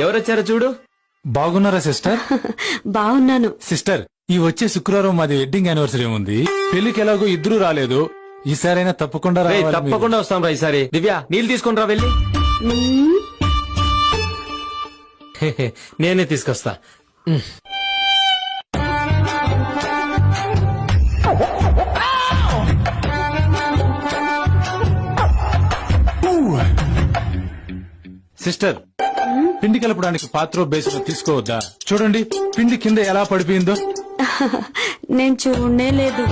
ఎవరొచ్చారో చూడు. బాగున్నారా సిస్టర్? బాగున్నాను సిస్టర్, ఈ వచ్చే శుక్రవారం మాది వెడ్డింగ్ యానివర్సరీ ఉంది. పెళ్లికి ఎలాగో ఇద్దరు రాలేదు, ఈసారైనా తప్పకుండా రేయ్, రావాలి. తప్పకుండా వస్తాం రా ఈసారి. దివ్య నీళ్ళు తీసుకుని రా వెళ్ళి. నేనే తీసుకొస్తా. సిస్టర్, పిండి కలపడానికి పాత్ర బేసిన్ తీసుకోవద్దా? చూడండి పిండి కింద ఎలా పడిపోయిందో. నేను చూడనే లేదు.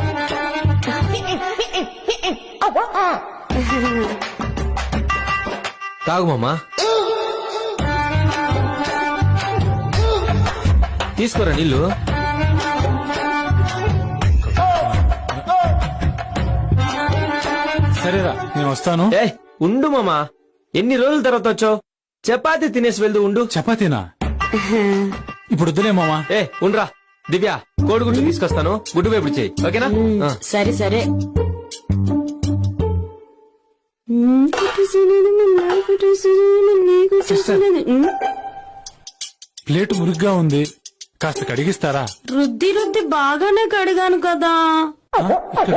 తాగు మామా. తీసుకోరా నీళ్ళు. సరేరా, నేను వస్తాను. ఏ ఉండు మామా, ఎన్ని రోజుల తర్వాత వచ్చావు? చపాతీ తినేసి వెళ్దు. ఉండు. చపాతీనా? ఇప్పుడు వద్దులే మామా. ఏ ఉండ్రా. దివ్య కోడిగుడ్డు తీసుకొస్తాను, గుడ్డు వేపుడు చేయి. ఓకేనా? సరే సరే. ప్లేట్ మురిగ్గా ఉంది, కాస్త కడిగిస్తారా? రుద్ది రుద్ది బాగానే కడిగాను కదా. ఇక్కడ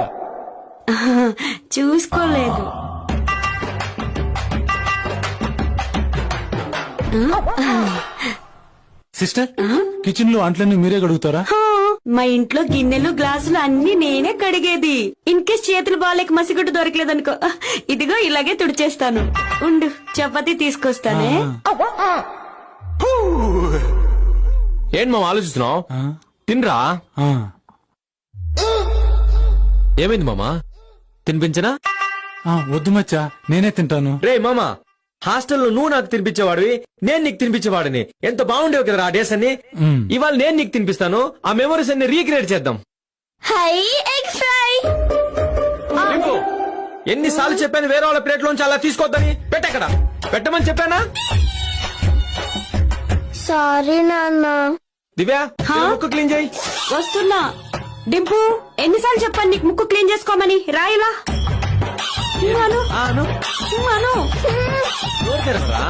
చూసుకోలేదు. సిస్టర్, కిచెన్ లో అంట్లన్నీ మీరే కడుగుతారా? మా ఇంట్లో గిన్నెలు గ్లాసులు అన్ని నేనే కడిగేది. ఇన్ కేస్ చేతులు బాగాలేక మసిగుడ్డు దొరకలేదనుకో, ఇదిగో ఇలాగే తుడిచేస్తాను. ఉండు, చపాతీ తీసుకొస్తానే. ఏంటి మామ ఆలోచిస్తున్నావు? తినరా. ఏమైంది మామా? తినిపించనా? వద్దు మచ్చా, నేనే తింటాను. రే మామా, హాస్టల్లో నువ్వు నాకు తినిపించేవాడివి, నేను నీకు తినిపించేవాడిని. ఎంత బాగుండేవి కదా ఆ డేస్ అన్ని. ఇవాళ నేను నీకు తినిపిస్తాను, ఆ మెమరీస్ అన్ని రీక్రియేట్ చేద్దాం. ఎన్నిసార్లు చెప్పాను వేరే వాళ్ళ ప్లేట్ లోంచి అలా తీసుకోవద్దని? పెట్టక్కడ పెట్టమని చెప్పానా? సారీ నాన్న. దివ్య ముక్కు క్లీన్ చేయి. వస్తున్నా. డింపు, ఎన్నిసార్లు చెప్పాను నీకు ముక్కు క్లీన్ చేసుకోమని? రాయిలా నోరు తెరవరా?